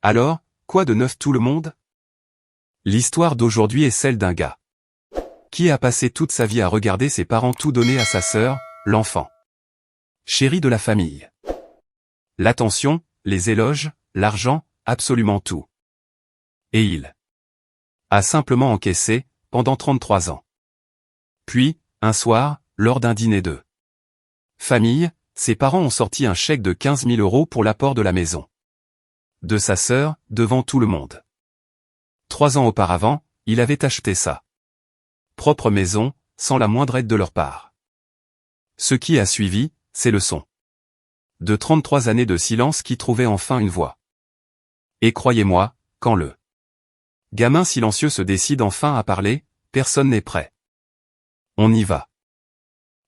Alors, quoi de neuf tout le monde? L'histoire d'aujourd'hui est celle d'un gars qui a passé toute sa vie à regarder ses parents tout donner à sa sœur, l'enfant chéri de la famille. L'attention, les éloges, l'argent, absolument tout. Et il a simplement encaissé, pendant 33 ans. Puis, un soir, lors d'un dîner de famille, ses parents ont sorti un chèque de 15 000 € pour l'apport de la maison de sa sœur, devant tout le monde. 3 ans auparavant, il avait acheté sa propre maison, sans la moindre aide de leur part. Ce qui a suivi, c'est le son de 33 années de silence qui trouvait enfin une voix. Et croyez-moi, quand le gamin silencieux se décide enfin à parler, personne n'est prêt. On y va.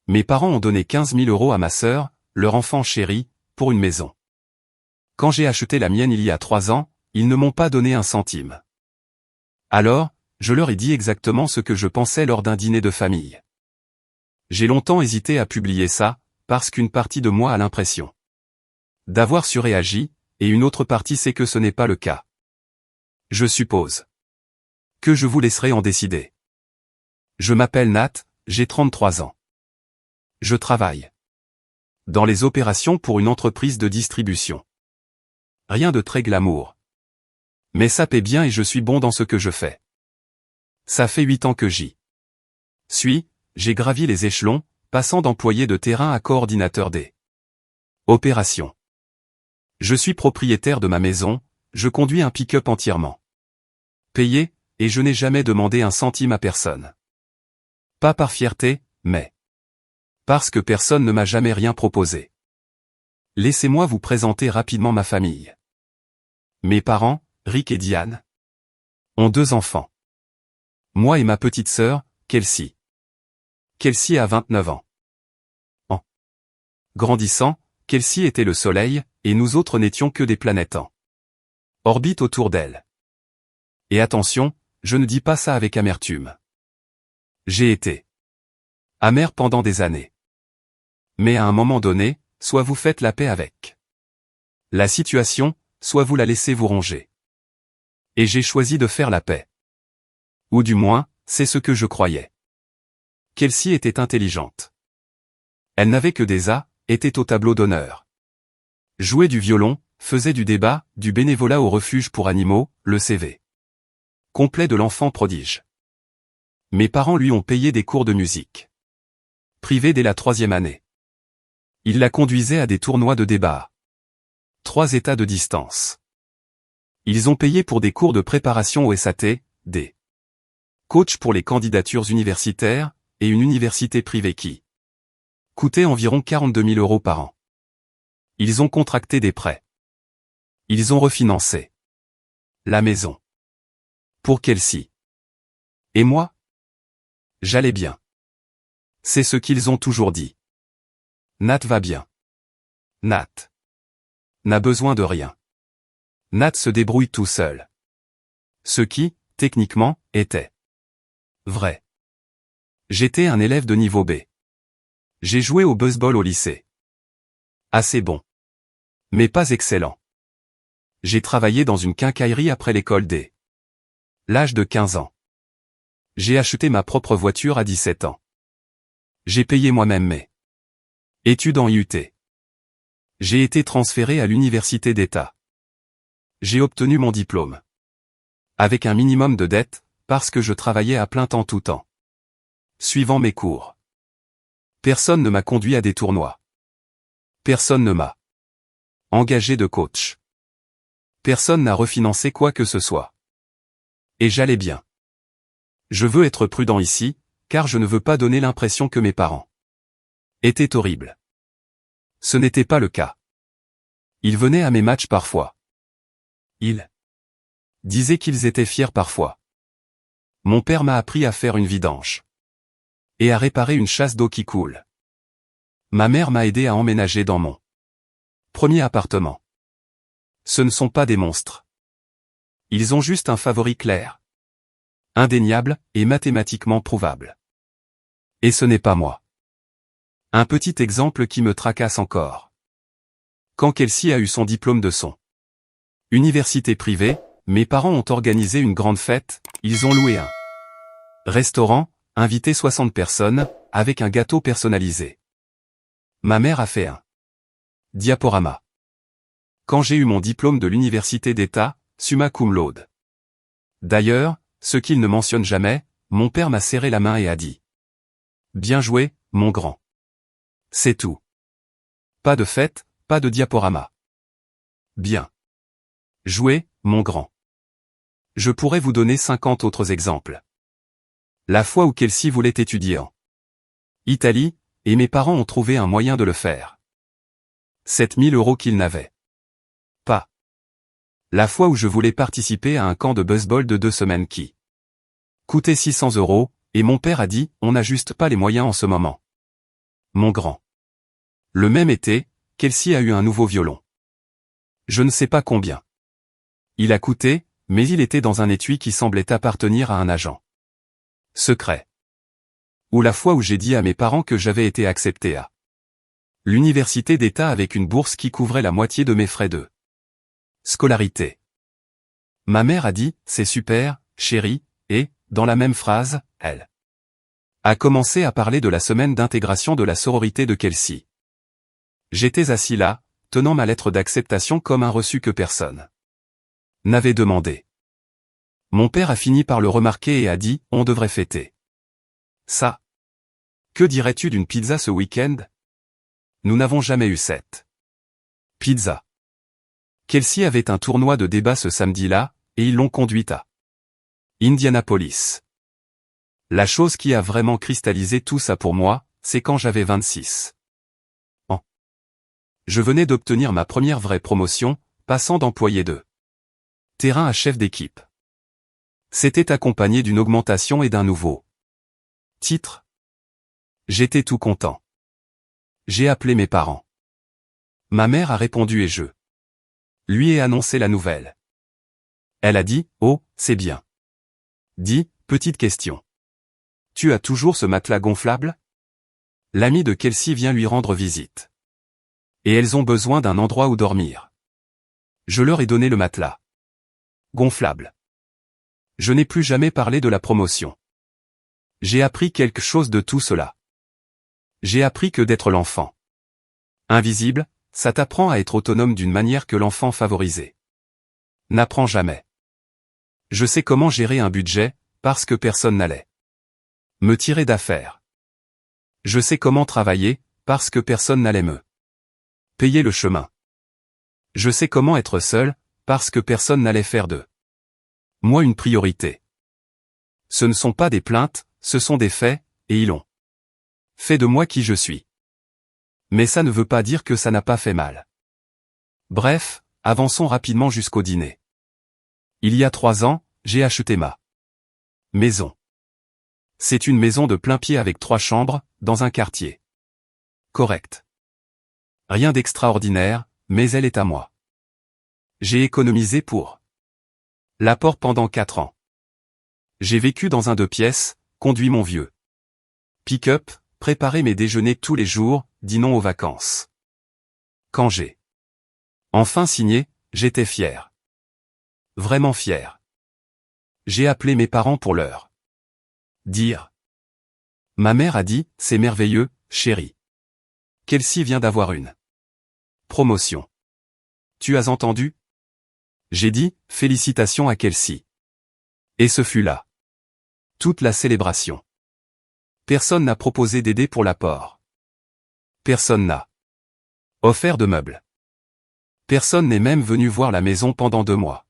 Mes parents ont donné 15 000 € à ma sœur, leur enfant chéri, pour une maison. Quand j'ai acheté la mienne il y a 3 ans, ils ne m'ont pas donné un centime. Alors, je leur ai dit exactement ce que je pensais lors d'un dîner de famille. J'ai longtemps hésité à publier ça, parce qu'une partie de moi a l'impression d'avoir surréagi, et une autre partie sait que ce n'est pas le cas. Je suppose que je vous laisserai en décider. Je m'appelle Nat, j'ai 33 ans. Je travaille dans les opérations pour une entreprise de distribution. Rien de très glamour. Mais ça paie bien et je suis bon dans ce que je fais. Ça fait 8 ans que j'y suis, j'ai gravi les échelons, passant d'employé de terrain à coordinateur des opérations. Je suis propriétaire de ma maison, je conduis un pick-up entièrement payé, et je n'ai jamais demandé un centime à personne. Pas par fierté, mais parce que personne ne m'a jamais rien proposé. Laissez-moi vous présenter rapidement ma famille. Mes parents, Rick et Diane, ont 2 enfants. Moi et ma petite sœur, Kelsey. Kelsey a 29 ans. En grandissant, Kelsey était le soleil, et nous autres n'étions que des planètes en orbite autour d'elle. Et attention, je ne dis pas ça avec amertume. J'ai été amer pendant des années. Mais à un moment donné, soit vous faites la paix avec la situation, soit vous la laissez vous ronger. Et j'ai choisi de faire la paix. Ou du moins, c'est ce que je croyais. Kelsey était intelligente. Elle n'avait que des A, était au tableau d'honneur. Jouait du violon, faisait du débat, du bénévolat au refuge pour animaux, le CV complet de l'enfant prodige. Mes parents lui ont payé des cours de musique privés dès la 3e année. Ils la conduisaient à des tournois de débat. 3 états de distance. Ils ont payé pour des cours de préparation au SAT, des coachs pour les candidatures universitaires, et une université privée qui coûtait environ 42 000 € par an. Ils ont contracté des prêts. Ils ont refinancé la maison. Pour Kelsey. Et moi? J'allais bien. C'est ce qu'ils ont toujours dit. Nat va bien. Nat n'a besoin de rien. Nat se débrouille tout seul. Ce qui, techniquement, était vrai. J'étais un élève de niveau B. J'ai joué au baseball au lycée. Assez bon. Mais pas excellent. J'ai travaillé dans une quincaillerie après l'école dès l'âge de 15 ans. J'ai acheté ma propre voiture à 17 ans. J'ai payé moi-même mes études en IUT. J'ai été transféré à l'université d'État. J'ai obtenu mon diplôme. Avec un minimum de dettes, parce que je travaillais à plein temps tout temps. Suivant mes cours. Personne ne m'a conduit à des tournois. Personne ne m'a engagé de coach. Personne n'a refinancé quoi que ce soit. Et j'allais bien. Je veux être prudent ici, car je ne veux pas donner l'impression que mes parents étaient horribles. Ce n'était pas le cas. Ils venaient à mes matchs parfois. Ils disaient qu'ils étaient fiers parfois. Mon père m'a appris à faire une vidange. Et à réparer une chasse d'eau qui coule. Ma mère m'a aidé à emménager dans mon premier appartement. Ce ne sont pas des monstres. Ils ont juste un favori clair. Indéniable, et mathématiquement prouvable. Et ce n'est pas moi. Un petit exemple qui me tracasse encore. Quand Kelsey a eu son diplôme de son Université privée, mes parents ont organisé une grande fête, ils ont loué un restaurant, invité 60 personnes, avec un gâteau personnalisé. Ma mère a fait un diaporama. Quand j'ai eu mon diplôme de l'université d'État, summa cum laude. D'ailleurs, ce qu'il ne mentionne jamais, mon père m'a serré la main et a dit « Bien joué, mon grand. » C'est tout. Pas de fête, pas de diaporama. Bien joué, mon grand. Je pourrais vous donner 50 autres exemples. La fois où Kelsey voulait étudier en Italie, et mes parents ont trouvé un moyen de le faire. 7 000 € qu'ils n'avaient pas. La fois où je voulais participer à un camp de baseball de 2 semaines qui coûtait 600 €, et mon père a dit « On n'a juste pas les moyens en ce moment. » Mon grand. Le même été, Kelsey a eu un nouveau violon. Je ne sais pas combien il a coûté, mais il était dans un étui qui semblait appartenir à un agent secret. Ou la fois où j'ai dit à mes parents que j'avais été accepté à l'université d'État avec une bourse qui couvrait la moitié de mes frais de scolarité. Ma mère a dit « C'est super, chérie », et, dans la même phrase, elle a commencé à parler de la semaine d'intégration de la sororité de Kelsey. J'étais assis là, tenant ma lettre d'acceptation comme un reçu que personne n'avait demandé. Mon père a fini par le remarquer et a dit « On devrait fêter ça. Que dirais-tu d'une pizza ce week-end » Nous n'avons jamais eu cette pizza. Kelsey avait un tournoi de débat ce samedi-là, et ils l'ont conduite à Indianapolis. La chose qui a vraiment cristallisé tout ça pour moi, c'est quand j'avais 26 ans. Je venais d'obtenir ma première vraie promotion, passant d'employé de terrain à chef d'équipe. C'était accompagné d'une augmentation et d'un nouveau titre. J'étais tout content. J'ai appelé mes parents. Ma mère a répondu et je lui ai annoncé la nouvelle. Elle a dit « Oh, c'est bien. » Dit « Petite question. Tu as toujours ce matelas gonflable ?» L'ami de Kelsey vient lui rendre visite. Et elles ont besoin d'un endroit où dormir. Je leur ai donné le matelas gonflable. Je n'ai plus jamais parlé de la promotion. J'ai appris quelque chose de tout cela. J'ai appris que d'être l'enfant invisible, ça t'apprend à être autonome d'une manière que l'enfant favorisé n'apprend jamais. Je sais comment gérer un budget, parce que personne n'allait me tirer d'affaire. Je sais comment travailler, parce que personne n'allait me payer le chemin. Je sais comment être seul, parce que personne n'allait faire de moi une priorité. Ce ne sont pas des plaintes, ce sont des faits, et ils ont fait de moi qui je suis. Mais ça ne veut pas dire que ça n'a pas fait mal. Bref, avançons rapidement jusqu'au dîner. Il y a 3 ans, j'ai acheté ma maison. C'est une maison de plein pied avec 3 chambres, dans un quartier correct. Rien d'extraordinaire, mais elle est à moi. J'ai économisé pour l'apport pendant 4 ans. J'ai vécu dans un 2 pièces, conduit mon vieux pick-up, préparé mes déjeuners tous les jours, dit non aux vacances. Quand j'ai enfin signé, j'étais fier. Vraiment fier. J'ai appelé mes parents pour leur dire. Ma mère a dit, c'est merveilleux, chérie. Kelsey vient d'avoir une promotion. Tu as entendu? J'ai dit, félicitations à Kelsey. Et ce fut là toute la célébration. Personne n'a proposé d'aider pour l'apport. Personne n'a offert de meubles. Personne n'est même venu voir la maison pendant 2 mois.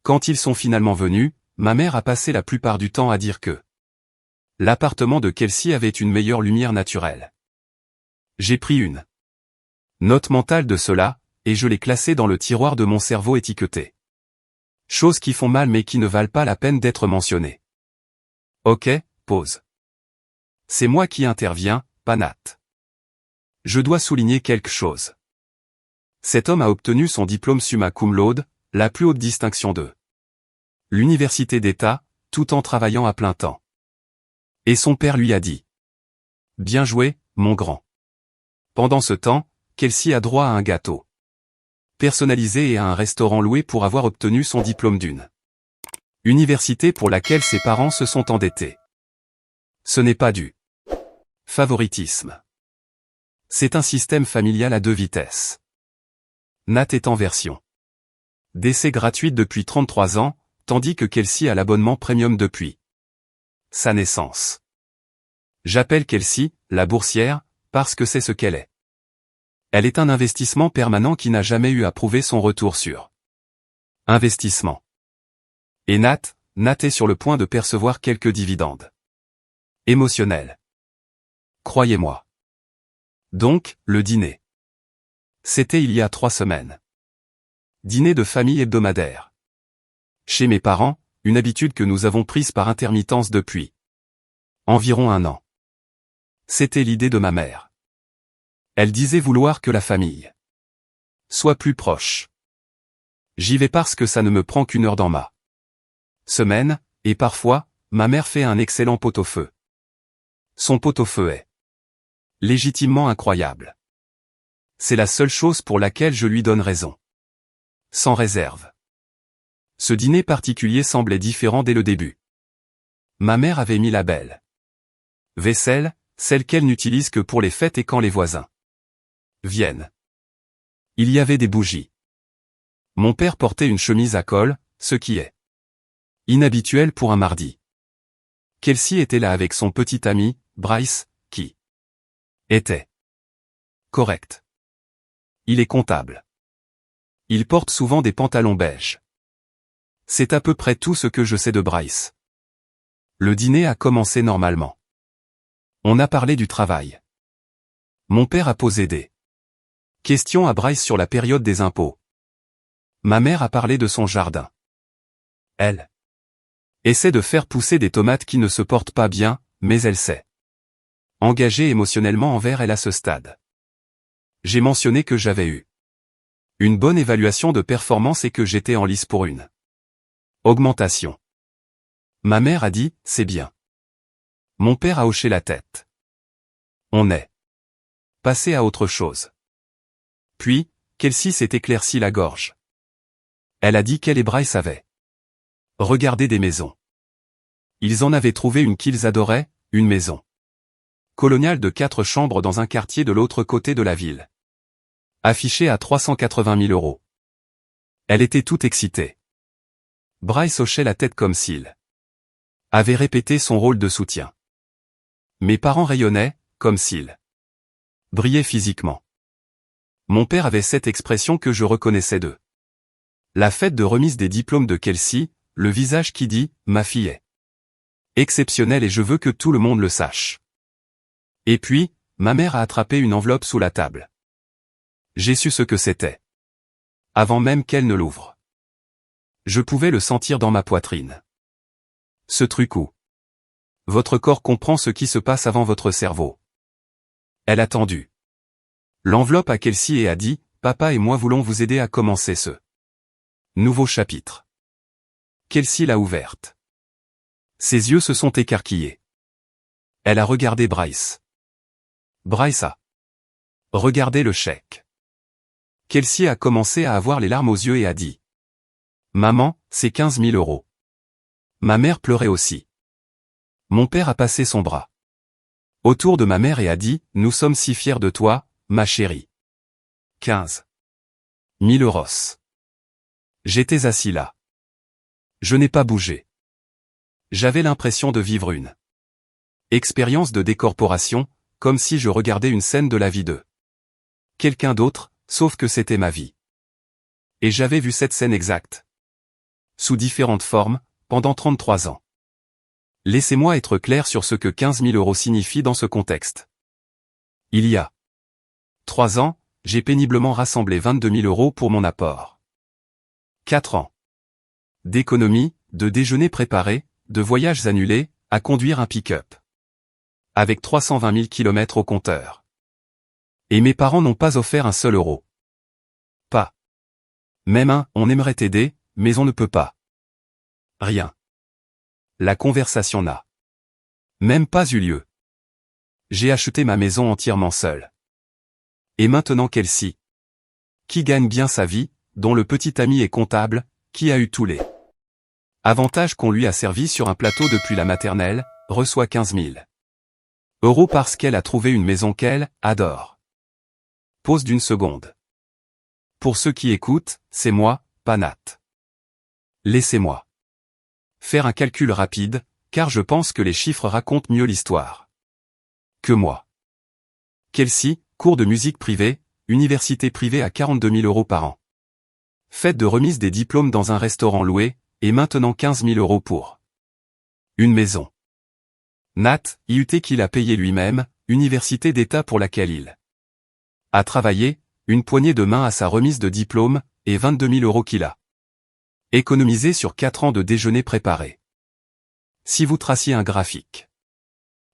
Quand ils sont finalement venus, ma mère a passé la plupart du temps à dire que l'appartement de Kelsey avait une meilleure lumière naturelle. J'ai pris une note mentale de cela, et je l'ai classée dans le tiroir de mon cerveau étiqueté. Choses qui font mal mais qui ne valent pas la peine d'être mentionnées. Ok, pause. C'est moi qui interviens, pas Nat. Je dois souligner quelque chose. Cet homme a obtenu son diplôme summa cum laude, la plus haute distinction de l'université d'État, tout en travaillant à plein temps. Et son père lui a dit « Bien joué, mon grand ». Pendant ce temps, Kelsey a droit à un gâteau personnalisé et à un restaurant loué pour avoir obtenu son diplôme d'une université pour laquelle ses parents se sont endettés. Ce n'est pas du favoritisme. C'est un système familial à 2 vitesses. Nat est en version d'essai gratuite depuis 33 ans, tandis que Kelsey a l'abonnement premium depuis sa naissance. J'appelle Kelsey, la boursière, parce que c'est ce qu'elle est. Elle est un investissement permanent qui n'a jamais eu à prouver son retour sur investissement. Et Nat est sur le point de percevoir quelques dividendes émotionnels. Croyez-moi. Donc, le dîner. C'était il y a 3 semaines. Dîner de famille hebdomadaire. Chez mes parents, une habitude que nous avons prise par intermittence depuis environ 1 an. C'était l'idée de ma mère. Elle disait vouloir que la famille soit plus proche. J'y vais parce que ça ne me prend qu'1 heure dans ma semaine, et parfois, ma mère fait un excellent pot-au-feu. Son pot-au-feu est légitimement incroyable. C'est la seule chose pour laquelle je lui donne raison. Sans réserve. Ce dîner particulier semblait différent dès le début. Ma mère avait mis la belle vaisselle, celle qu'elle n'utilise que pour les fêtes et quand les voisins viennent. Il y avait des bougies. Mon père portait une chemise à col, ce qui est inhabituel pour un mardi. Kelsey était là avec son petit ami, Bryce, qui était correct. Il est comptable. Il porte souvent des pantalons beiges. C'est à peu près tout ce que je sais de Bryce. Le dîner a commencé normalement. On a parlé du travail. Mon père a posé des questions à Bryce sur la période des impôts. Ma mère a parlé de son jardin. Elle essaie de faire pousser des tomates qui ne se portent pas bien, mais elle s'est engagée émotionnellement envers elle à ce stade. J'ai mentionné que j'avais eu une bonne évaluation de performance et que j'étais en lice pour une augmentation. Ma mère a dit, c'est bien. Mon père a hoché la tête. On est passé à autre chose. Puis, Kelsey s'est éclairci la gorge. Elle a dit qu'elle et Bryce avaient regardé des maisons. Ils en avaient trouvé une qu'ils adoraient, une maison coloniale de 4 chambres dans un quartier de l'autre côté de la ville. Affichée à 380 000 €. Elle était toute excitée. Bryce hochait la tête comme s'il avait répété son rôle de soutien. Mes parents rayonnaient, comme s'ils brillaient physiquement. Mon père avait cette expression que je reconnaissais d'eux. La fête de remise des diplômes de Kelsey, le visage qui dit « Ma fille est exceptionnelle et je veux que tout le monde le sache ». Et puis, ma mère a attrapé une enveloppe sous la table. J'ai su ce que c'était. Avant même qu'elle ne l'ouvre. Je pouvais le sentir dans ma poitrine. Ce truc où votre corps comprend ce qui se passe avant votre cerveau. Elle a tendu l'enveloppe à Kelsey et a dit, « Papa et moi voulons vous aider à commencer ce nouveau chapitre ». Kelsey l'a ouverte. Ses yeux se sont écarquillés. Elle a regardé Bryce. Bryce a regardé le chèque. Kelsey a commencé à avoir les larmes aux yeux et a dit, « Maman, c'est 15 000 €. Ma mère pleurait aussi. Mon père a passé son bras autour de ma mère et a dit, « Nous sommes si fiers de toi, ma chérie. » 15 000 €. J'étais assis là. Je n'ai pas bougé. J'avais l'impression de vivre une expérience de décorporation, comme si je regardais une scène de la vie de quelqu'un d'autre, sauf que c'était ma vie. Et j'avais vu cette scène exacte. Sous différentes formes, pendant 33 ans. Laissez-moi être clair sur ce que 15 000 € signifie dans ce contexte. Il y a 3 ans, j'ai péniblement rassemblé 22 000 € pour mon apport. 4 ans d'économie, de déjeuners préparés, de voyages annulés, à conduire un pick-up. Avec 320 000 km au compteur. Et mes parents n'ont pas offert un seul euro. Pas. Même un, on aimerait t'aider, mais on ne peut pas. Rien. La conversation n'a même pas eu lieu. J'ai acheté ma maison entièrement seul. Et maintenant Kelsey qui gagne bien sa vie, dont le petit ami est comptable, qui a eu tous les avantages qu'on lui a servis sur un plateau depuis la maternelle, reçoit 15 000 euros parce qu'elle a trouvé une maison qu'elle adore. Pause d'une seconde. Pour ceux qui écoutent, c'est moi, pas Nat. Laissez-moi faire un calcul rapide, car je pense que les chiffres racontent mieux l'histoire que moi. Kelsey, cours de musique privée, université privée à 42 000 euros par an. Fête de remise des diplômes dans un restaurant loué, et maintenant 15 000 euros pour une maison. Nat, IUT qu'il a payé lui-même, université d'État pour laquelle il a travaillé, une poignée de main à sa remise de diplôme, et 22 000 euros qu'il a économisé sur 4 ans de déjeuner préparé. Si vous traciez un graphique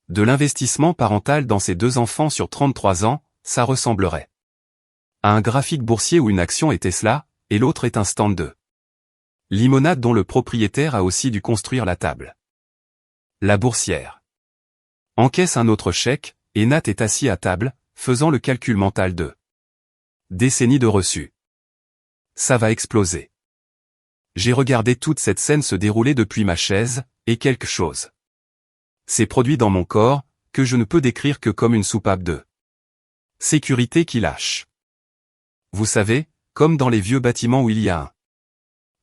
de l'investissement parental dans ses 2 enfants sur 33 ans, ça ressemblerait à un graphique boursier où une action est Tesla, et l'autre est un stand de limonade dont le propriétaire a aussi dû construire la table. La boursière encaisse un autre chèque, et Nat est assis à table, faisant le calcul mental de décennies de reçus. Ça va exploser. J'ai regardé toute cette scène se dérouler depuis ma chaise, et quelque chose s'est produit dans mon corps, que je ne peux décrire que comme une soupape de sécurité qui lâche. Vous savez, comme dans les vieux bâtiments où il y a un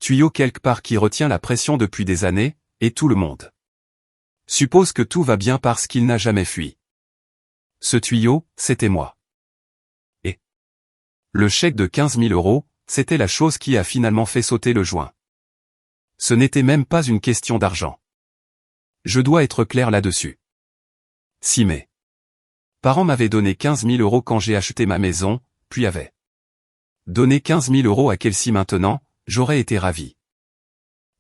tuyau quelque part qui retient la pression depuis des années, et tout le monde suppose que tout va bien parce qu'il n'a jamais fui. Ce tuyau, c'était moi. Et le chèque de 15 000 euros, c'était la chose qui a finalement fait sauter le joint. Ce n'était même pas une question d'argent. Je dois être clair là-dessus. Si mes parents m'avaient donné 15 000 euros quand j'ai acheté ma maison, puis avaient donné 15 000 euros à Kelsey maintenant, j'aurais été ravi.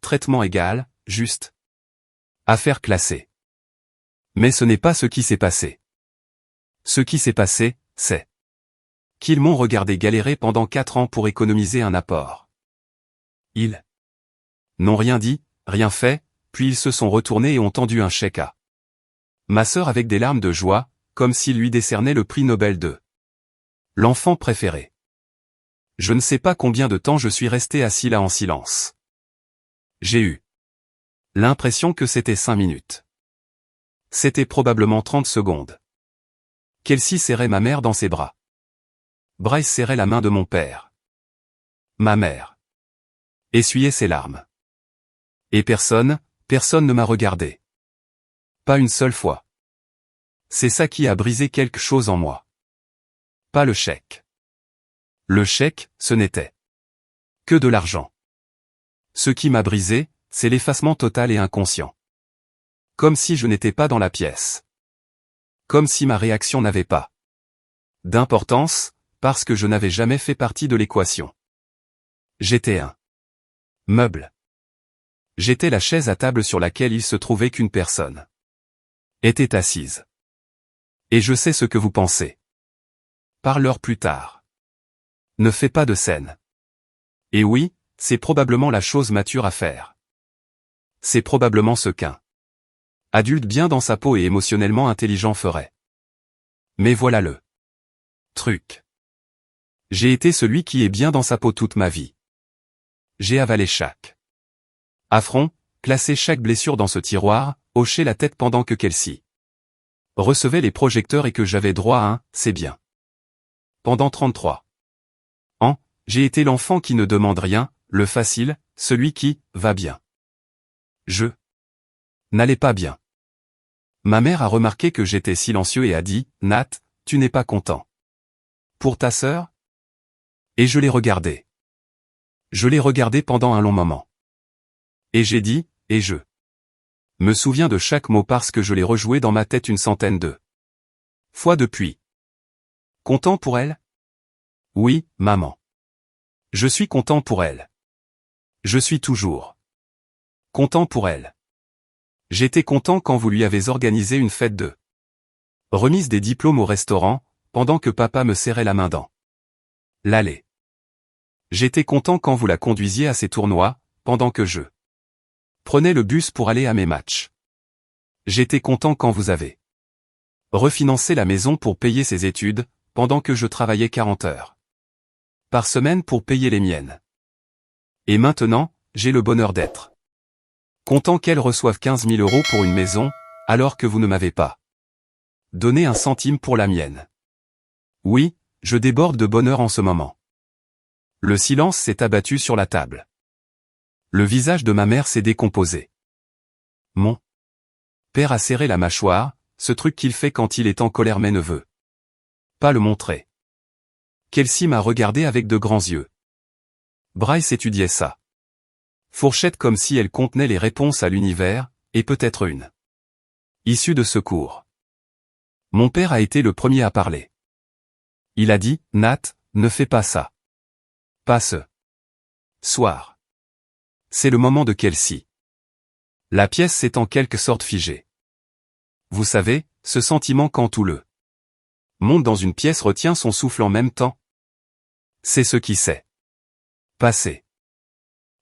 Traitement égal, juste. Affaire classée. Mais ce n'est pas ce qui s'est passé. Ce qui s'est passé, c'est qu'ils m'ont regardé galérer pendant 4 ans pour économiser un apport. Ils n'ont rien dit, rien fait, puis ils se sont retournés et ont tendu un chèque à ma sœur avec des larmes de joie, comme s'ils lui décernaient le prix Nobel de l'enfant préféré. Je ne sais pas combien de temps je suis resté assis là en silence. J'ai eu l'impression que c'était 5 minutes. C'était probablement 30 secondes. Kelsey serrait ma mère dans ses bras. Bryce serrait la main de mon père. Ma mère essuyait ses larmes. Et personne ne m'a regardé. Pas une seule fois. C'est ça qui a brisé quelque chose en moi. Pas le chèque. Le chèque, ce n'était que de l'argent. Ce qui m'a brisé, c'est l'effacement total et inconscient. Comme si je n'étais pas dans la pièce. Comme si ma réaction n'avait pas d'importance, parce que je n'avais jamais fait partie de l'équation. J'étais un meuble. J'étais la chaise à table sur laquelle il se trouvait qu'une personne était assise. Et je sais ce que vous pensez. Parle-leur plus tard. Ne fais pas de scène. Et oui, c'est probablement la chose mature à faire. C'est probablement ce qu'un adulte bien dans sa peau et émotionnellement intelligent ferait. Mais voilà le truc. J'ai été celui qui est bien dans sa peau toute ma vie. J'ai avalé chaque affront, classé chaque blessure dans ce tiroir, hoché la tête pendant que Kelsey recevait les projecteurs et que j'avais droit à un « c'est bien ». Pendant 33 ans, j'ai été l'enfant qui ne demande rien, le facile, celui qui « va bien ». Je n'allais pas bien. Ma mère a remarqué que j'étais silencieux et a dit « Nat, tu n'es pas content. Pour ta sœur ?» Et je l'ai regardé. Je l'ai regardé pendant un long moment. Et j'ai dit « et je me souviens de chaque mot parce que je l'ai rejoué dans ma tête une centaine de fois depuis. Content pour elle? Oui, maman. Je suis content pour elle. Je suis toujours content pour elle. J'étais content quand vous lui avez organisé une fête de remise des diplômes au restaurant, pendant que papa me serrait la main dans l'allée. J'étais content quand vous la conduisiez à ses tournois, pendant que je prenais le bus pour aller à mes matchs. J'étais content quand vous avez refinancé la maison pour payer ses études, pendant que je travaillais 40 heures par semaine pour payer les miennes. Et maintenant, j'ai le bonheur d'être content qu'elles reçoivent 15 000 € pour une maison, alors que vous ne m'avez pas donné un centime pour la mienne. Oui, je déborde de bonheur en ce moment. Le silence s'est abattu sur la table. Le visage de ma mère s'est décomposé. Mon père a serré la mâchoire, ce truc qu'il fait quand il est en colère mais ne veut pas le montrer. Kelsey m'a regardé avec de grands yeux. Bryce étudiait ça. Fourchette comme si elle contenait les réponses à l'univers, et peut-être une issue de secours. Mon père a été le premier à parler. Il a dit, Nat, ne fais pas ça. Pas ce soir. C'est le moment de Kelsey. La pièce s'est en quelque sorte figée. Vous savez, ce sentiment quand tout le monde dans une pièce retient son souffle en même temps. C'est ce qui s'est passé.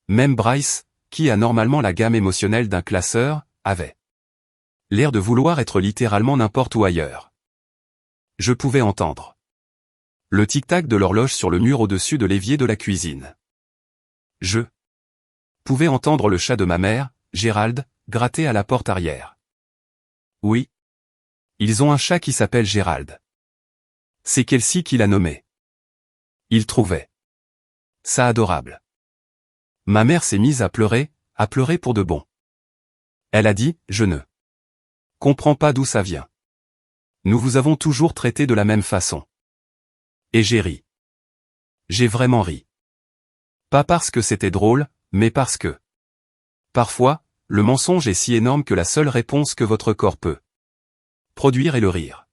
Même Bryce, qui a normalement la gamme émotionnelle d'un classeur, avait l'air de vouloir être littéralement n'importe où ailleurs. Je pouvais entendre le tic-tac de l'horloge sur le mur au-dessus de l'évier de la cuisine. Je pouvais entendre le chat de ma mère, Gérald, gratter à la porte arrière. Oui. Ils ont un chat qui s'appelle Gérald. C'est Kelsey qui l'a nommé. Il trouvait ça adorable. Ma mère s'est mise à pleurer pour de bon. Elle a dit, je ne comprends pas d'où ça vient. Nous vous avons toujours traité de la même façon. Et j'ai ri. J'ai vraiment ri. Pas parce que c'était drôle, mais parce que parfois, le mensonge est si énorme que la seule réponse que votre corps peut produire est le rire.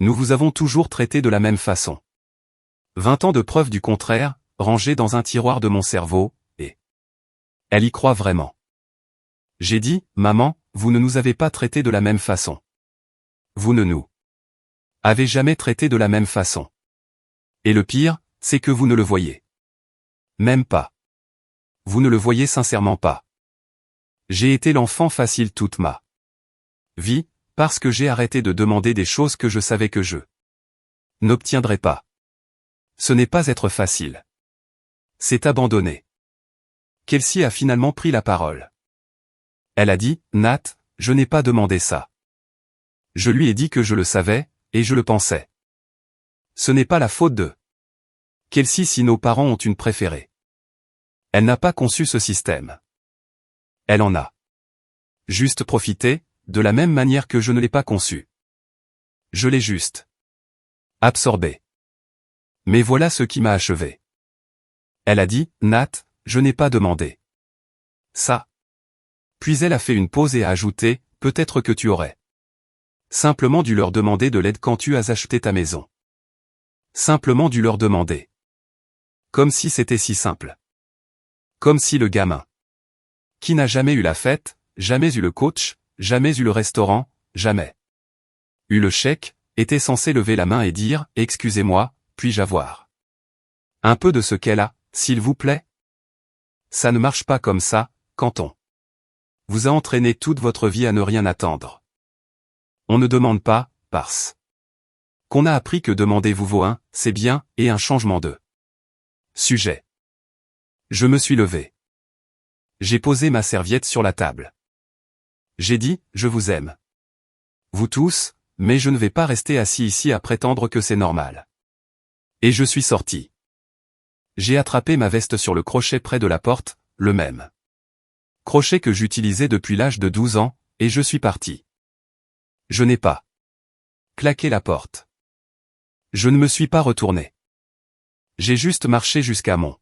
Nous vous avons toujours traité de la même façon. 20 ans de preuves du contraire, rangées dans un tiroir de mon cerveau, et elle y croit vraiment. J'ai dit, maman, vous ne nous avez pas traités de la même façon. Vous ne nous avez jamais traités de la même façon. Et le pire, c'est que vous ne le voyez même pas. Vous ne le voyez sincèrement pas. J'ai été l'enfant facile toute ma vie, parce que j'ai arrêté de demander des choses que je savais que je n'obtiendrais pas. Ce n'est pas être facile. C'est abandonner. Kelsey a finalement pris la parole. Elle a dit, Nat, je n'ai pas demandé ça. Je lui ai dit que je le savais, et je le pensais. Ce n'est pas la faute de Kelsey si nos parents ont une préférée. Elle n'a pas conçu ce système. Elle en a juste profité, de la même manière que je ne l'ai pas conçu. Je l'ai juste absorbé. Mais voilà ce qui m'a achevé. Elle a dit, Nat, je n'ai pas demandé ça. Puis elle a fait une pause et a ajouté, peut-être que tu aurais simplement dû leur demander de l'aide quand tu as acheté ta maison. Simplement dû leur demander. Comme si c'était si simple. Comme si le gamin qui n'a jamais eu la fête, jamais eu le coach, jamais eu le restaurant, jamais eu le chèque, était censé lever la main et dire, excusez-moi, puis-je avoir un peu de ce qu'elle a, s'il vous plaît? Ça ne marche pas comme ça, quand on vous a entraîné toute votre vie à ne rien attendre. On ne demande pas, parce qu'on a appris que demander vous vaut un, c'est bien, et un changement de sujet. Je me suis levé. J'ai posé ma serviette sur la table. J'ai dit, je vous aime. Vous tous, mais je ne vais pas rester assis ici à prétendre que c'est normal. Et je suis sorti. J'ai attrapé ma veste sur le crochet près de la porte, le même crochet que j'utilisais depuis l'âge de 12 ans, et je suis parti. Je n'ai pas claqué la porte. Je ne me suis pas retourné. J'ai juste marché jusqu'à mon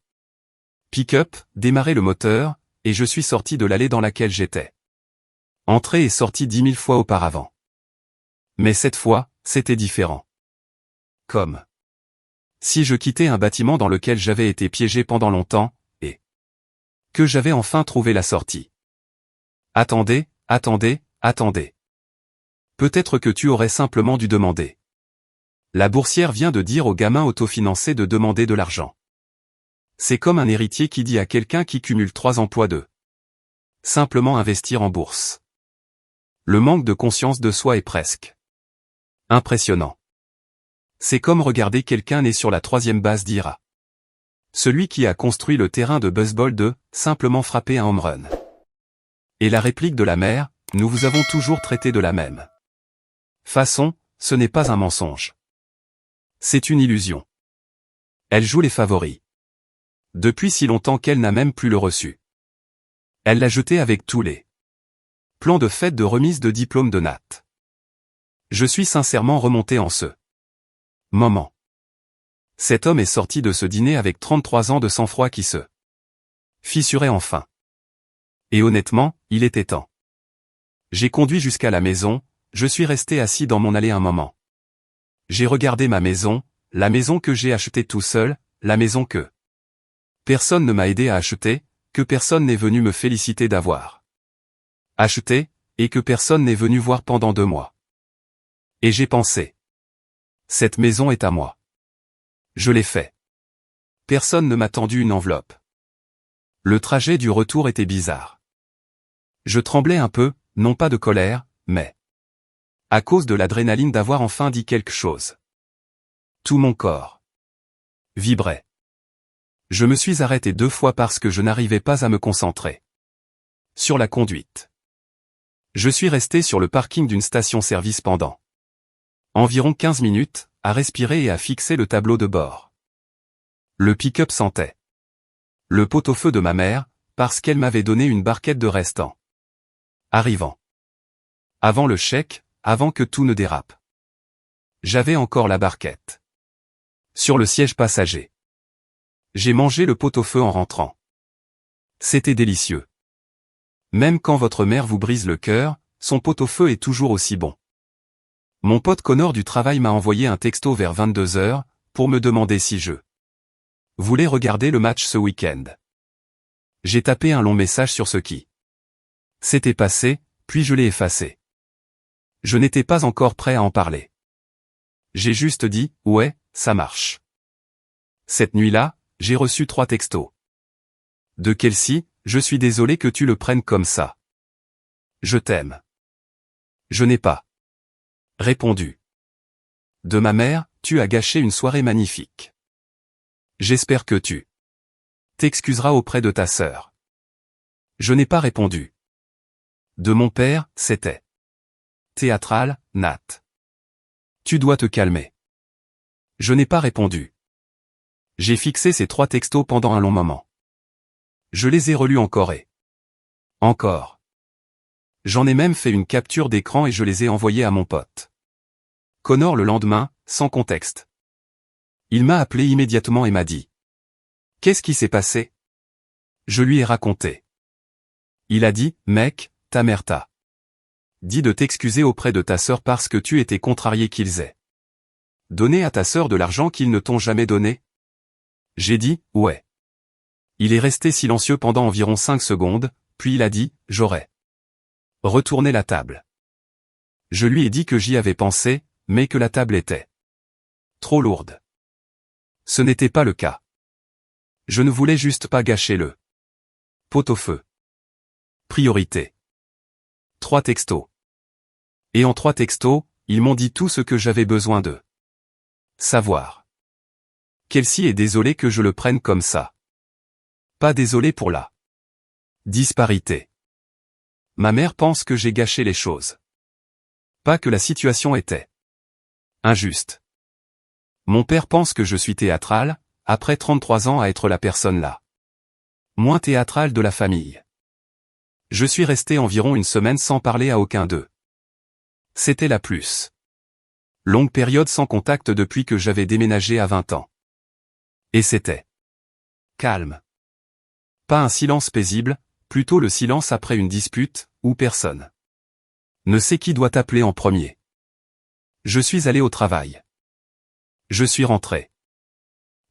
pick-up, démarré le moteur, et je suis sorti de l'allée dans laquelle j'étais entré et sorti 10 000 fois auparavant. Mais cette fois, c'était différent. Comme si je quittais un bâtiment dans lequel j'avais été piégé pendant longtemps, et que j'avais enfin trouvé la sortie. Attendez, attendez, attendez. Peut-être que tu aurais simplement dû demander. La boursière vient de dire aux gamins autofinancés de demander de l'argent. C'est comme un héritier qui dit à quelqu'un qui cumule 3 emplois de simplement investir en bourse. Le manque de conscience de soi est presque impressionnant. C'est comme regarder quelqu'un né sur la 3e base dire à Celui qui a construit le terrain de baseball de « simplement frapper un home run ». Et la réplique de la mère, nous vous avons toujours traité de la même façon, ce n'est pas un mensonge. C'est une illusion. Elle joue les favoris. Depuis si longtemps qu'elle n'a même plus le reçu. Elle l'a jeté avec tous les plans de fête de remise de diplôme de Nat. Je suis sincèrement remonté en ce moment. Cet homme est sorti de ce dîner avec 33 ans de sang-froid qui se fissurait enfin. Et honnêtement, il était temps. J'ai conduit jusqu'à la maison, je suis resté assis dans mon allée un moment. J'ai regardé ma maison, la maison que j'ai achetée tout seul, la maison que personne ne m'a aidé à acheter, que personne n'est venu me féliciter d'avoir acheté, et que personne n'est venu voir pendant 2 mois. Et j'ai pensé. Cette maison est à moi. Je l'ai fait. Personne ne m'a tendu une enveloppe. Le trajet du retour était bizarre. Je tremblais un peu, non pas de colère, mais à cause de l'adrénaline d'avoir enfin dit quelque chose. Tout mon corps vibrait. Je me suis arrêté 2 fois parce que je n'arrivais pas à me concentrer sur la conduite. Je suis resté sur le parking d'une station-service pendant environ 15 minutes, à respirer et à fixer le tableau de bord. Le pick-up sentait le pot-au-feu de ma mère, parce qu'elle m'avait donné une barquette de restant. Arrivant. Avant le chèque, avant que tout ne dérape. J'avais encore la barquette. Sur le siège passager. J'ai mangé le pot-au-feu en rentrant. C'était délicieux. Même quand votre mère vous brise le cœur, son pot-au-feu est toujours aussi bon. Mon pote Connor du travail m'a envoyé un texto vers 22 heures, pour me demander si je voulais regarder le match ce week-end. J'ai tapé un long message sur ce qui s'était passé, puis je l'ai effacé. Je n'étais pas encore prêt à en parler. J'ai juste dit, ouais, ça marche. Cette nuit-là, j'ai reçu 3 textos. De Kelsey, je suis désolé que tu le prennes comme ça. Je t'aime. Je n'ai pas répondu. De ma mère, tu as gâché une soirée magnifique. J'espère que tu t'excuseras auprès de ta sœur. Je n'ai pas répondu. De mon père, c'était théâtral, Nat. Tu dois te calmer. Je n'ai pas répondu. J'ai fixé ces 3 textos pendant un long moment. Je les ai relus encore et encore. J'en ai même fait une capture d'écran et je les ai envoyés à mon pote Connor le lendemain, sans contexte. Il m'a appelé immédiatement et m'a dit. Qu'est-ce qui s'est passé? Je lui ai raconté. Il a dit, mec, ta mère t'a dit de t'excuser auprès de ta sœur parce que tu étais contrarié qu'ils aient donné à ta sœur de l'argent qu'ils ne t'ont jamais donné? J'ai dit, ouais. Il est resté silencieux pendant environ 5 secondes, puis il a dit, j'aurais retourné la table. Je lui ai dit que j'y avais pensé, mais que la table était trop lourde. Ce n'était pas le cas. Je ne voulais juste pas gâcher le pot-au-feu. Priorité. 3 textos. Et en 3 textos, ils m'ont dit tout ce que j'avais besoin de savoir. Kelsey est désolé que je le prenne comme ça. Pas désolé pour la disparité. Ma mère pense que j'ai gâché les choses. Pas que la situation était injuste. Mon père pense que je suis théâtral, après 33 ans à être la personne là moins théâtrale de la famille. Je suis resté environ une semaine sans parler à aucun d'eux. C'était la plus longue période sans contact depuis que j'avais déménagé à 20 ans. Et c'était calme. Pas un silence paisible, plutôt le silence après une dispute, où personne ne sait qui doit appeler en premier. Je suis allé au travail. Je suis rentré.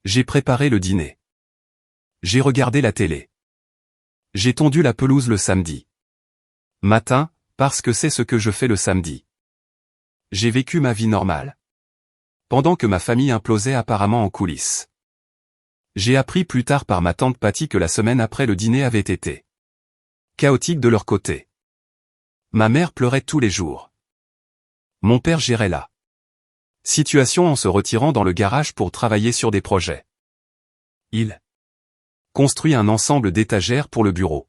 J'ai préparé le dîner. J'ai regardé la télé. J'ai tondu la pelouse le samedi matin, parce que c'est ce que je fais le samedi. J'ai vécu ma vie normale. Pendant que ma famille implosait apparemment en coulisses. J'ai appris plus tard par ma tante Patty que la semaine après le dîner avait été chaotique de leur côté. Ma mère pleurait tous les jours. Mon père gérait la situation en se retirant dans le garage pour travailler sur des projets. Il Construit un ensemble d'étagères pour le bureau.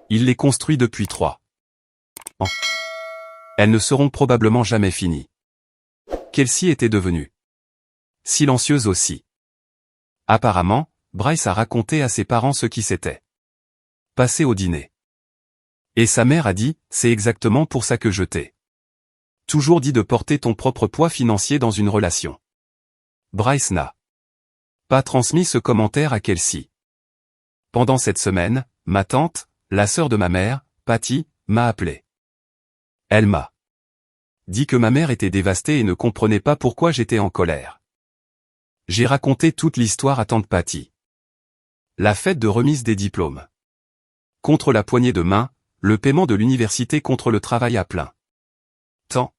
Il les construit depuis 3 ans. Elles ne seront probablement jamais finies. Kelsey était devenue silencieuse aussi. Apparemment, Bryce a raconté à ses parents ce qui s'était passé au dîner. Et sa mère a dit, c'est exactement pour ça que je t'ai toujours dit de porter ton propre poids financier dans une relation. Bryce n'a pas transmis ce commentaire à Kelsey. Pendant cette semaine, ma tante, la sœur de ma mère, Patty, m'a appelé. Elle m'a dit que ma mère était dévastée et ne comprenait pas pourquoi j'étais en colère. J'ai raconté toute l'histoire à tante Patty. La fête de remise des diplômes. Contre la poignée de main, le paiement de l'université contre le travail à plein temps.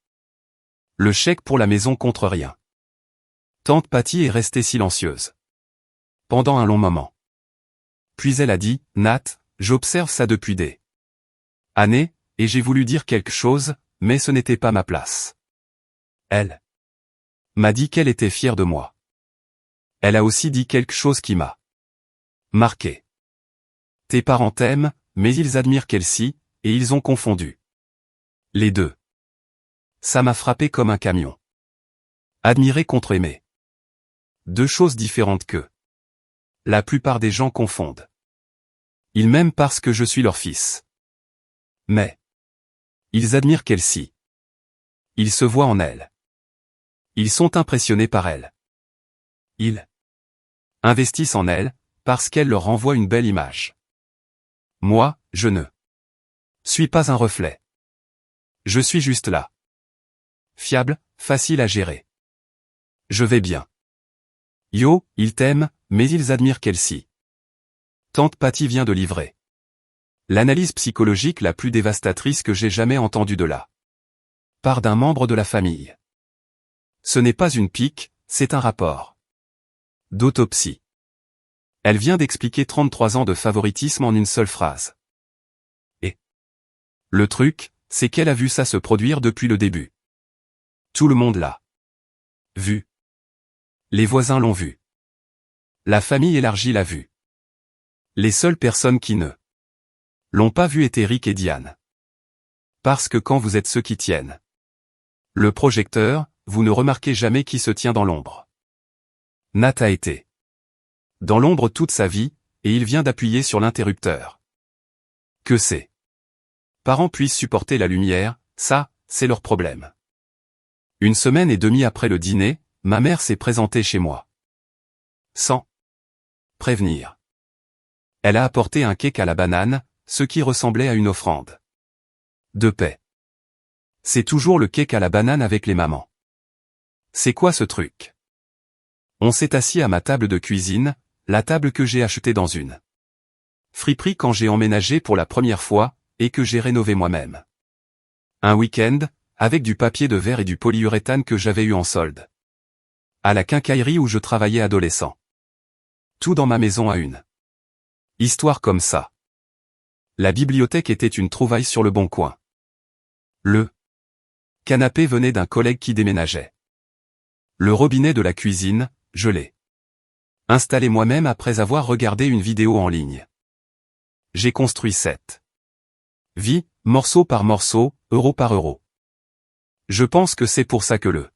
Le chèque pour la maison contre rien. Tante Patty est restée silencieuse pendant un long moment. Puis elle a dit, Nat, j'observe ça depuis des années, et j'ai voulu dire quelque chose, mais ce n'était pas ma place. Elle m'a dit qu'elle était fière de moi. Elle a aussi dit quelque chose qui m'a marqué. Tes parents t'aiment, mais ils admirent Kelsey, et ils ont confondu les deux. Ça m'a frappé comme un camion. Admirer contre aimer. Deux choses différentes que la plupart des gens confondent. Ils m'aiment parce que je suis leur fils. Mais ils admirent Kelsey. Ils se voient en elle. Ils sont impressionnés par elle. Ils investissent en elle, parce qu'elle leur renvoie une belle image. Moi, je ne suis pas un reflet. Je suis juste là. Fiable, facile à gérer. Je vais bien. Yo, ils t'aiment, mais ils admirent Kelsey. Tante Patty vient de livrer l'analyse psychologique la plus dévastatrice que j'ai jamais entendue de la part d'un membre de la famille. Ce n'est pas une pique, c'est un rapport d'autopsie. Elle vient d'expliquer 33 ans de favoritisme en une seule phrase. Et le truc, c'est qu'elle a vu ça se produire depuis le début. Tout le monde l'a vu. Les voisins l'ont vu. La famille élargie l'a vu. Les seules personnes qui ne l'ont pas vu étaient Rick et Diane. Parce que quand vous êtes ceux qui tiennent le projecteur, vous ne remarquez jamais qui se tient dans l'ombre. Nat a été dans l'ombre toute sa vie, et il vient d'appuyer sur l'interrupteur. Que ses parents puissent supporter la lumière, ça, c'est leur problème. 1 semaine et demie après le dîner, ma mère s'est présentée chez moi. Sans prévenir. Elle a apporté un cake à la banane, ce qui ressemblait à une offrande de paix. C'est toujours le cake à la banane avec les mamans. C'est quoi ce truc? On s'est assis à ma table de cuisine, la table que j'ai achetée dans une friperie quand j'ai emménagé pour la première fois, et que j'ai rénové moi-même. Un week-end, avec du papier de verre et du polyuréthane que j'avais eu en solde. À la quincaillerie où je travaillais adolescent. Tout dans ma maison à une histoire comme ça. La bibliothèque était une trouvaille sur le bon coin. Le canapé venait d'un collègue qui déménageait. Le robinet de la cuisine, je l'ai installé moi-même après avoir regardé une vidéo en ligne. J'ai construit cette vie, morceau par morceau, euro par euro. Je pense que c'est pour ça que le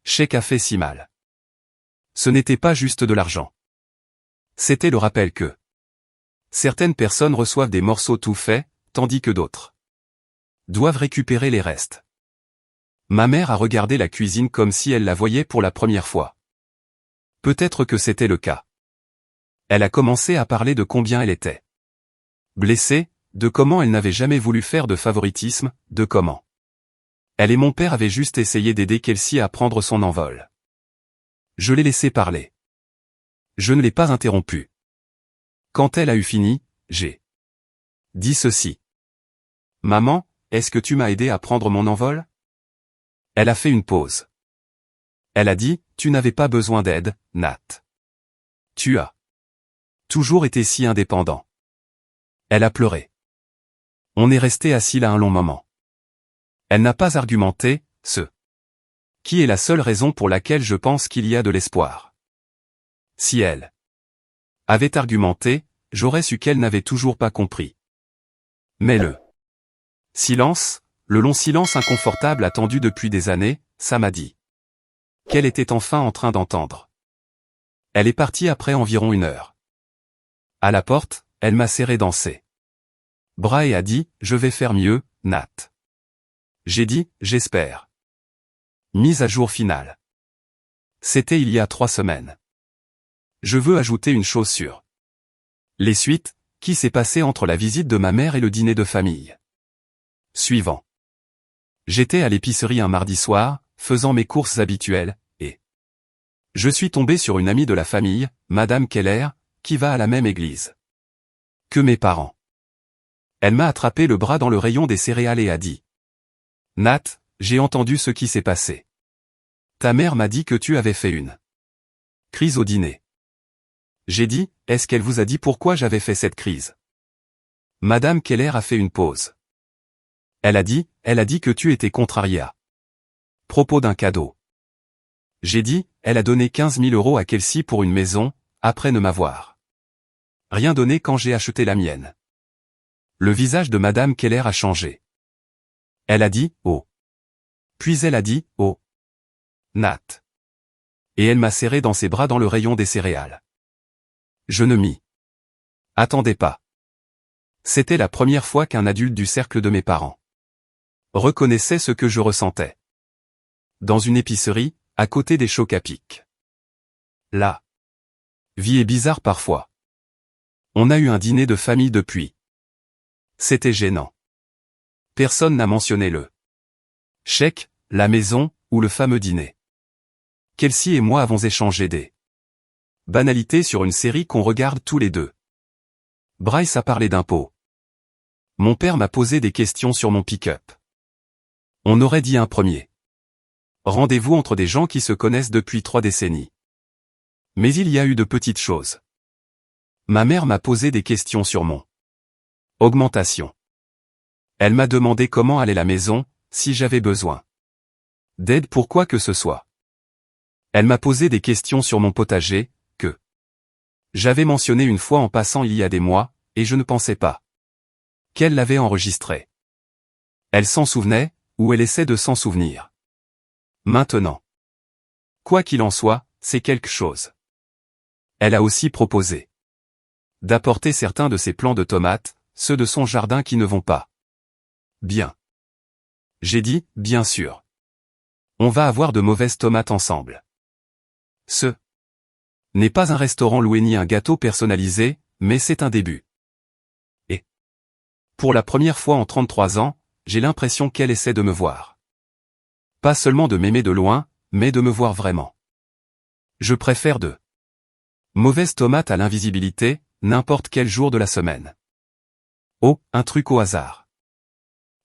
chèque a fait si mal. Ce n'était pas juste de l'argent. C'était le rappel que certaines personnes reçoivent des morceaux tout faits, tandis que d'autres doivent récupérer les restes. Ma mère a regardé la cuisine comme si elle la voyait pour la première fois. Peut-être que c'était le cas. Elle a commencé à parler de combien elle était blessée, de comment elle n'avait jamais voulu faire de favoritisme, de comment elle et mon père avaient juste essayé d'aider Kelsey à prendre son envol. Je l'ai laissé parler. Je ne l'ai pas interrompue. Quand elle a eu fini, j'ai dit ceci. Maman, est-ce que tu m'as aidé à prendre mon envol? Elle a fait une pause. Elle a dit, tu n'avais pas besoin d'aide, Nat. Tu as toujours été si indépendant. Elle a pleuré. On est resté assis là un long moment. Elle n'a pas argumenté, ce qui est la seule raison pour laquelle je pense qu'il y a de l'espoir. Si elle avait argumenté, j'aurais su qu'elle n'avait toujours pas compris. Mais le silence, le long silence inconfortable attendu depuis des années, ça m'a dit qu'elle était enfin en train d'entendre. Elle est partie après environ 1 heure. À la porte, elle m'a serré dans ses bras et a dit, je vais faire mieux, Nat. J'ai dit, j'espère. Mise à jour finale. C'était il y a 3 semaines. Je veux ajouter une chose sur les suites, qui s'est passé entre la visite de ma mère et le dîner de famille. Suivant. J'étais à l'épicerie un mardi soir, faisant mes courses habituelles, et je suis tombé sur une amie de la famille, Madame Keller, qui va à la même église que mes parents. Elle m'a attrapé le bras dans le rayon des céréales et a dit, Nat, j'ai entendu ce qui s'est passé. Ta mère m'a dit que tu avais fait une crise au dîner. J'ai dit, est-ce qu'elle vous a dit pourquoi j'avais fait cette crise? Madame Keller a fait une pause. Elle a dit que tu étais contrarié à propos d'un cadeau. J'ai dit, elle a donné 15 000 € à Kelsey pour une maison, après ne m'avoir rien donné quand j'ai acheté la mienne. Le visage de Madame Keller a changé. Elle a dit, oh. Puis elle a dit, oh. Nat. Et elle m'a serré dans ses bras dans le rayon des céréales. Je ne m'y attendais pas. C'était la première fois qu'un adulte du cercle de mes parents reconnaissait ce que je ressentais. Dans une épicerie, à côté des chocs à pic. La vie est bizarre parfois. On a eu un dîner de famille depuis. C'était gênant. Personne n'a mentionné le chèque, la maison, ou le fameux dîner. Kelsey et moi avons échangé des banalités sur une série qu'on regarde tous les deux. Bryce a parlé d'impôts. Mon père m'a posé des questions sur mon pick-up. On aurait dit un premier rendez-vous entre des gens qui se connaissent depuis 3 décennies. Mais il y a eu de petites choses. Ma mère m'a posé des questions sur mon augmentation. Elle m'a demandé comment allait la maison, si j'avais besoin d'aide pour quoi que ce soit. Elle m'a posé des questions sur mon potager, que j'avais mentionné une fois en passant il y a des mois, et je ne pensais pas qu'elle l'avait enregistré. Elle s'en souvenait, ou elle essaie de s'en souvenir. Maintenant. Quoi qu'il en soit, c'est quelque chose. Elle a aussi proposé d'apporter certains de ses plants de tomates, ceux de son jardin qui ne vont pas bien. J'ai dit, bien sûr. On va avoir de mauvaises tomates ensemble. Ce n'est pas un restaurant loué ni un gâteau personnalisé, mais c'est un début. Et pour la première fois en 33 ans, j'ai l'impression qu'elle essaie de me voir. Pas seulement de m'aimer de loin, mais de me voir vraiment. Je préfère de mauvaises tomates à l'invisibilité, n'importe quel jour de la semaine. Oh, un truc au hasard.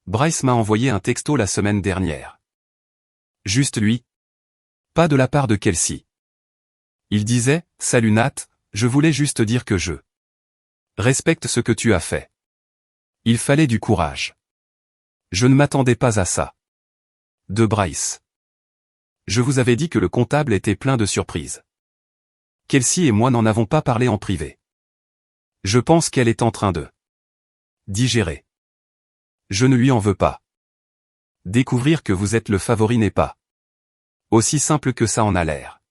Bryce m'a envoyé un texto la semaine dernière. Juste lui. Pas de la part de Kelsey. Il disait, « Salut Nat, je voulais juste dire que je respecte ce que tu as fait. Il fallait du courage. Je ne m'attendais pas à ça. » De Bryce. Je vous avais dit que le comptable était plein de surprises. Kelsey et moi n'en avons pas parlé en privé. Je pense qu'elle est en train de digérer. Je ne lui en veux pas. Découvrir que vous êtes le favori n'est pas aussi simple que ça en a l'air.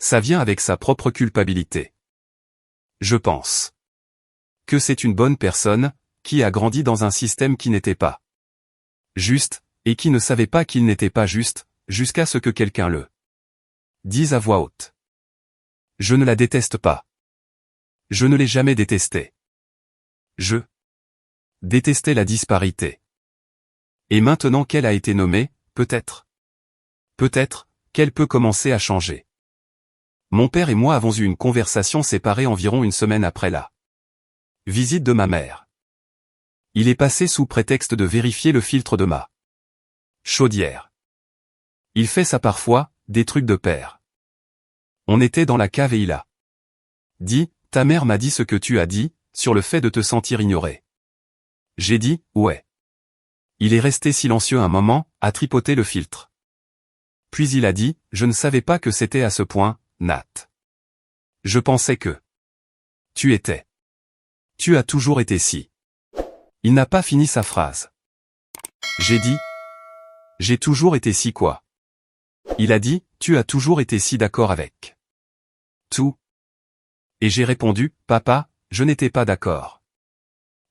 Ça vient avec sa propre culpabilité. Je pense que c'est une bonne personne, qui a grandi dans un système qui n'était pas juste, et qui ne savait pas qu'il n'était pas juste, jusqu'à ce que quelqu'un le dise à voix haute. Je ne la déteste pas. Je ne l'ai jamais détestée. Je détestais la disparité. Et maintenant qu'elle a été nommée, peut-être qu'elle peut commencer à changer. Mon père et moi avons eu une conversation séparée environ 1 semaine après la visite de ma mère. Il est passé sous prétexte de vérifier le filtre de ma chaudière. Il fait ça parfois, des trucs de père. On était dans la cave et il a dit, « Ta mère m'a dit ce que tu as dit, sur le fait de te sentir ignoré. » J'ai dit, « Ouais. » Il est resté silencieux un moment, à tripoter le filtre. Puis il a dit, « Je ne savais pas que c'était à ce point, Nat. Je pensais que Tu étais. Tu as toujours été si. Il n'a pas fini sa phrase. J'ai dit. J'ai toujours été si quoi. Il a dit, tu as toujours été si d'accord avec. Tout. Et j'ai répondu, papa, je n'étais pas d'accord.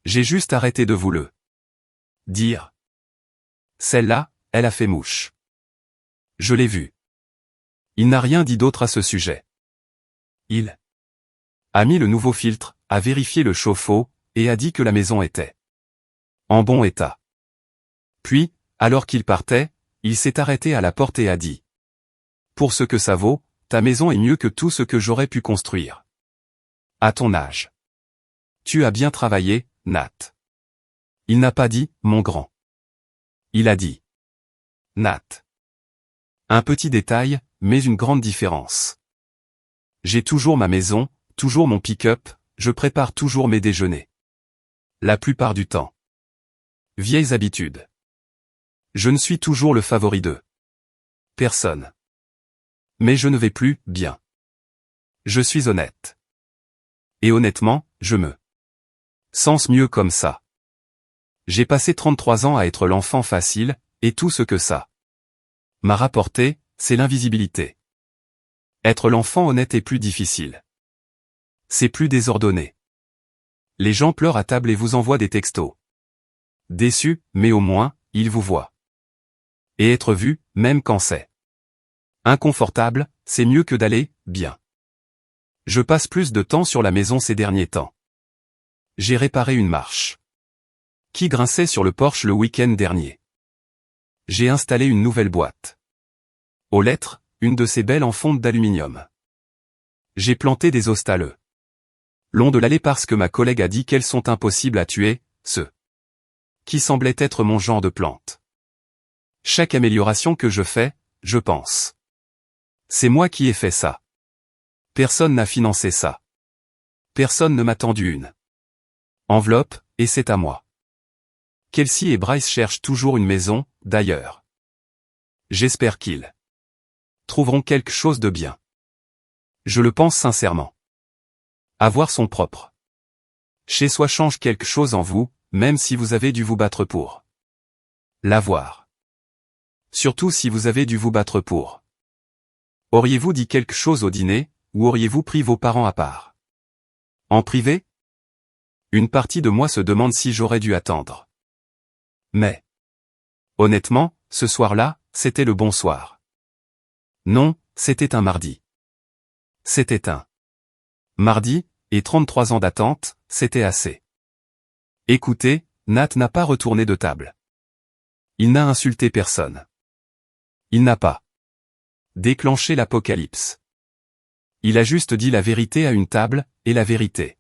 J'ai juste arrêté de vous le dire. Celle-là, elle a fait mouche. Je l'ai vue. Il n'a rien dit d'autre à ce sujet. Il a mis le nouveau filtre, a vérifié le chauffe-eau, et a dit que la maison était en bon état. Puis, alors qu'il partait, il s'est arrêté à la porte et a dit. Pour ce que ça vaut, ta maison est mieux que tout ce que j'aurais pu construire. À ton âge. Tu as bien travaillé, Nat. Il n'a pas dit, mon grand. Il a dit. Nat. Un petit détail, mais une grande différence. J'ai toujours ma maison, toujours mon pick-up, je prépare toujours mes déjeuners. La plupart du temps. Vieilles habitudes. Je ne suis toujours le favori de personne. Mais je ne vais plus bien. Je suis honnête. Et honnêtement, je me sens mieux comme ça. J'ai passé 33 ans à être l'enfant facile, et tout ce que ça m'a rapporté, c'est l'invisibilité. Être l'enfant honnête est plus difficile. C'est plus désordonné. Les gens pleurent à table et vous envoient des textos. Déçus, mais au moins, ils vous voient. Et être vu, même quand c'est inconfortable, c'est mieux que d'aller bien. Je passe plus de temps sur la maison ces derniers temps. J'ai réparé une marche qui grinçait sur le porche le week-end dernier. J'ai installé une nouvelle boîte aux lettres, une de ces belles en fonte d'aluminium. J'ai planté des ostales long de l'allée parce que ma collègue a dit qu'elles sont impossibles à tuer, ce qui semblait être mon genre de plante. Chaque amélioration que je fais, je pense. C'est moi qui ai fait ça. Personne n'a financé ça. Personne ne m'a tendu une enveloppe, et c'est à moi. Kelsey et Bryce cherchent toujours une maison, d'ailleurs. J'espère qu'ils trouveront quelque chose de bien. Je le pense sincèrement. Avoir son propre chez soi change quelque chose en vous, même si vous avez dû vous battre pour l'avoir. Surtout si vous avez dû vous battre pour. Auriez-vous dit quelque chose au dîner, ou auriez-vous pris vos parents à part? En privé? Une partie de moi se demande si j'aurais dû attendre. Mais, honnêtement, ce soir-là, c'était le bon soir. Non, c'était un mardi. C'était un mardi, et 33 ans d'attente, c'était assez. Écoutez, Nat n'a pas retourné de table. Il n'a insulté personne. Il n'a pas déclenché l'apocalypse. Il a juste dit la vérité à une table, et la vérité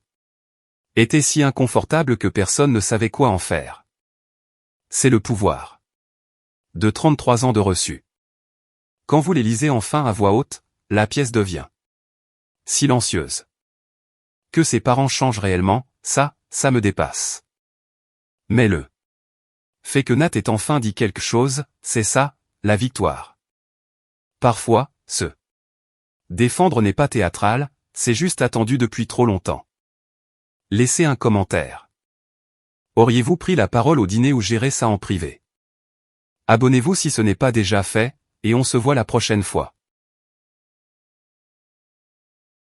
était si inconfortable que personne ne savait quoi en faire. C'est le pouvoir de 33 ans de reçu. Quand vous les lisez enfin à voix haute, la pièce devient silencieuse. Que ses parents changent réellement, ça me dépasse. Mais le fait que Nat ait enfin dit quelque chose, c'est ça, la victoire. Parfois, se défendre n'est pas théâtral, c'est juste attendu depuis trop longtemps. Laissez un commentaire. Auriez-vous pris la parole au dîner ou géré ça en privé? Abonnez-vous si ce n'est pas déjà fait, et on se voit la prochaine fois.